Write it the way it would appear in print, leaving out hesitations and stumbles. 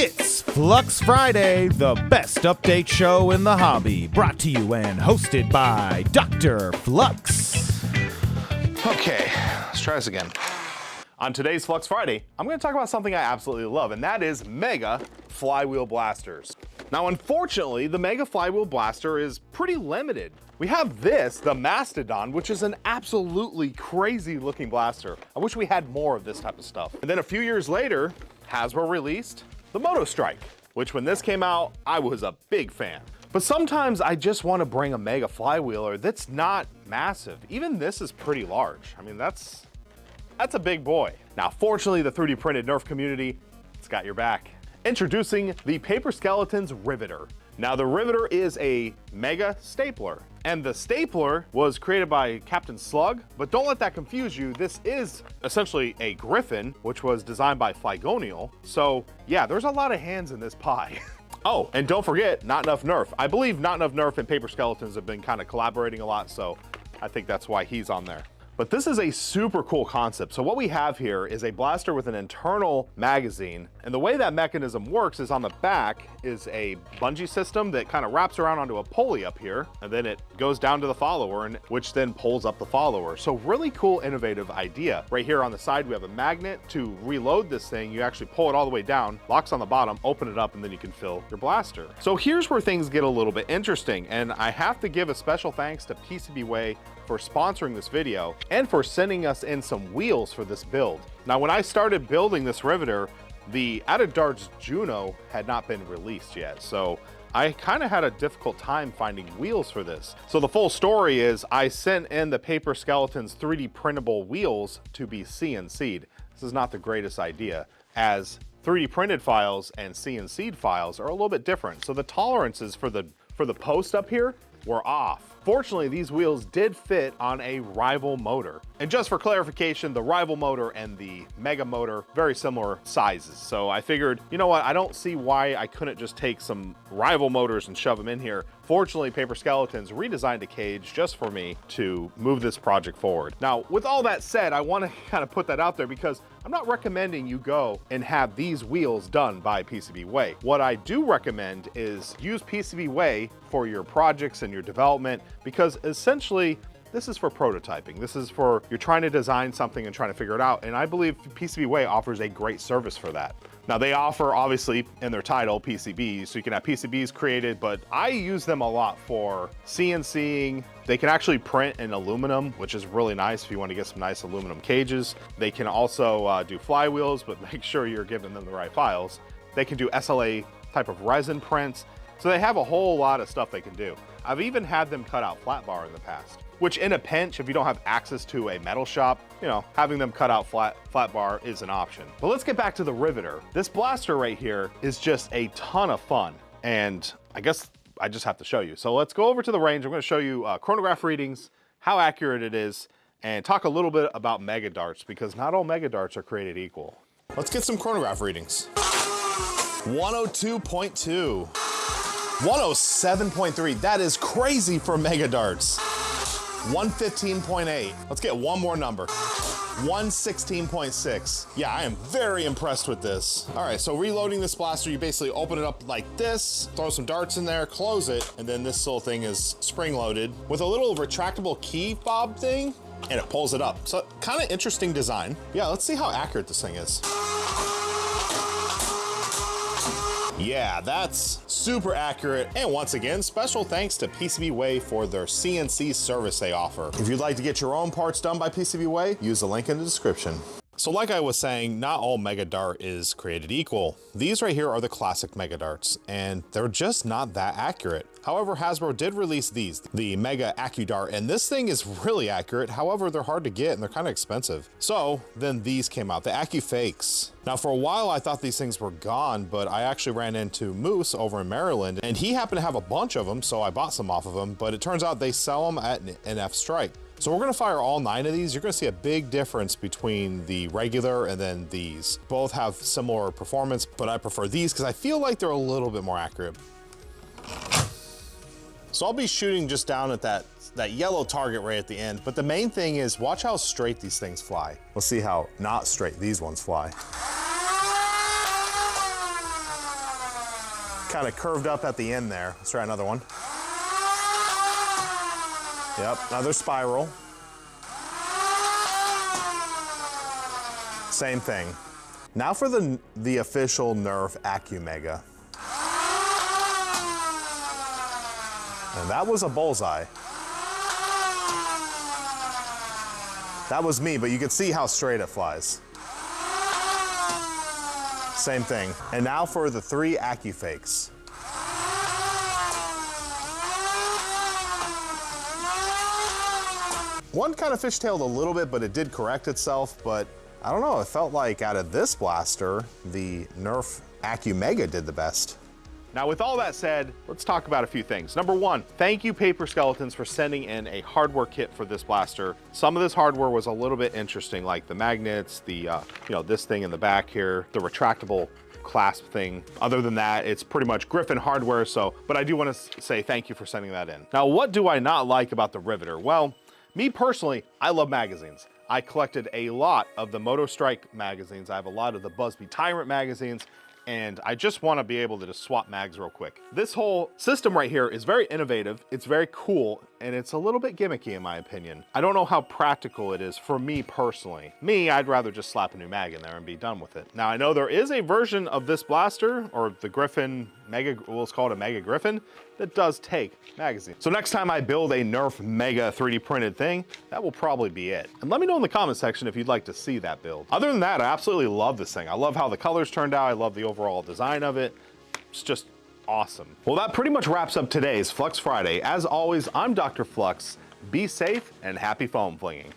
It's Flux Friday, the best update show in the hobby, brought to you and hosted by DrFlux. Okay, let's try this again. On today's Flux Friday, I'm going to talk about something I absolutely love, and that is Mega Flywheel Blasters. Now, unfortunately, the Mega Flywheel Blaster is pretty limited. We have this, the Mastodon, which is an absolutely crazy looking blaster. I wish we had more of this type of stuff. And then a few years later, Hasbro released the Moto Strike, which when this came out, I was a big fan. But sometimes I just want to bring a Mega Flywheeler that's not massive. Even this is pretty large. I mean, that's a big boy. Now, fortunately, the 3D printed Nerf community, it's got your back. Introducing the Paper Skeletons Riveter. Now, the Riveter is a mega stapler, and the stapler was created by Captain Slug, but don't let that confuse you. This is essentially a Griffin, which was designed by Flygonial. So yeah, there's a lot of hands in this pie. Oh, and don't forget, Not Enough Nerf. I believe Not Enough Nerf and Paper Skeletons have been kind of collaborating a lot, so I think that's why he's on there. But this is a super cool concept. So what we have here is a blaster with an internal magazine. And the way that mechanism works is on the back is a bungee system that kind of wraps around onto a pulley up here. And then it goes down to the follower, which then pulls up the follower. So really cool, innovative idea. Right here on the side, we have a magnet to reload this thing. You actually pull it all the way down, locks on the bottom, open it up, and then you can fill your blaster. So here's where things get a little bit interesting. And I have to give a special thanks to PCB Way for sponsoring this video and for sending us in some wheels for this build. Now, when I started building this Riveter, the Out of Darts Juno had not been released yet. So I kind of had a difficult time finding wheels for this. So the full story is I sent in the Paper Skeletons 3D printable wheels to be CNC'd. This is not the greatest idea, as 3D printed files and CNC'd files are a little bit different. So the tolerances for the post up here were off. Fortunately, these wheels did fit on a rival motor. And just for clarification, the rival motor and the Mega motor, very similar sizes. So I figured, you know what, I don't see why I couldn't just take some rival motors and shove them in here. Fortunately, Paper Skeletons redesigned a cage just for me to move this project forward. Now, with all that said, I want to kind of put that out there because I'm not recommending you go and have these wheels done by PCB Way. What I do recommend is use PCB Way for your projects and your development, because essentially this is for prototyping. This is for, you're trying to design something and trying to figure it out. And I believe PCB Way offers a great service for that. Now, they offer, obviously, in their title, PCBs, so you can have PCBs created, but I use them a lot for CNCing. They can actually print in aluminum, which is really nice if you want to get some nice aluminum cages. They can also do flywheels, but make sure you're giving them the right files. They can do SLA type of resin prints. So they have a whole lot of stuff they can do. I've even had them cut out flat bar in the past, which in a pinch, if you don't have access to a metal shop, you know, having them cut out flat bar is an option. But let's get back to the Riveter. This blaster right here is just a ton of fun. And I guess I just have to show you. So let's go over to the range. I'm gonna show you chronograph readings, how accurate it is, and talk a little bit about Mega Darts, because not all Mega Darts are created equal. Let's get some chronograph readings. 102.2. 107.3, that is crazy for Mega Darts. 115.8, let's get one more number. 116.6, yeah, I am very impressed with this. All right, so reloading this blaster, you basically open it up like this, throw some darts in there, close it, and then this little thing is spring loaded with a little retractable key fob thing, and it pulls it up. So kind of interesting design. Yeah, let's see how accurate this thing is. Yeah, that's super accurate. And once again, special thanks to PCB Way for their CNC service they offer. If you'd like to get your own parts done by PCB Way, use the link in the description. So like I was saying, not all Mega Dart is created equal. These right here are the classic Mega Darts, and they're just not that accurate. However, Hasbro did release these, the Mega AccuDart, and this thing is really accurate. However, they're hard to get and they're kind of expensive. So then these came out, the AccuFakes. Now for a while I thought these things were gone, but I actually ran into Moose over in Maryland, and he happened to have a bunch of them, so I bought some off of him, but it turns out they sell them at NF Strike. So we're gonna fire all 9 of these. You're gonna see a big difference between the regular and then these. Both have similar performance, but I prefer these because I feel like they're a little bit more accurate. So I'll be shooting just down at that yellow target right at the end, but the main thing is watch how straight these things fly. Let's see how not straight these ones fly. kind of curved up at the end there. Let's try another one. Yep, another spiral. Same thing. Now for the official Nerf AccuMega. And that was a bullseye. That was me, but you can see how straight it flies. Same thing. And now for the 3 AccuFakes. One kind of fishtailed a little bit, but it did correct itself, but I don't know, it felt like out of this blaster, the Nerf AccuMega did the best. Now with all that said, let's talk about a few things. Number one, thank you Paper Skeletons for sending in a hardware kit for this blaster. Some of this hardware was a little bit interesting, like the magnets, the this thing in the back here, the retractable clasp thing. Other than that, it's pretty much Griffin hardware, but I do want to say thank you for sending that in. Now, what do I not like about the Riveter? Well, me personally, I love magazines. I collected a lot of the Moto Strike magazines. I have a lot of the Busby Tyrant magazines, and I just want to be able to just swap mags real quick. This whole system right here is very innovative, it's very cool, and it's a little bit gimmicky in my opinion. I don't know how practical it is for me personally. Me, I'd rather just slap a new mag in there and be done with it. Now I know there is a version of this blaster, or the Griffin Mega, let's call it a Mega Griffin, that does take magazines. So next time I build a Nerf Mega 3D printed thing, that will probably be it. And let me know in the comment section if you'd like to see that build. Other than that, I absolutely love this thing. I love how the colors turned out. I love the overall design of it. It's just awesome. Well, that pretty much wraps up today's Flux Friday. As always, I'm Dr. Flux. Be safe and happy foam flinging.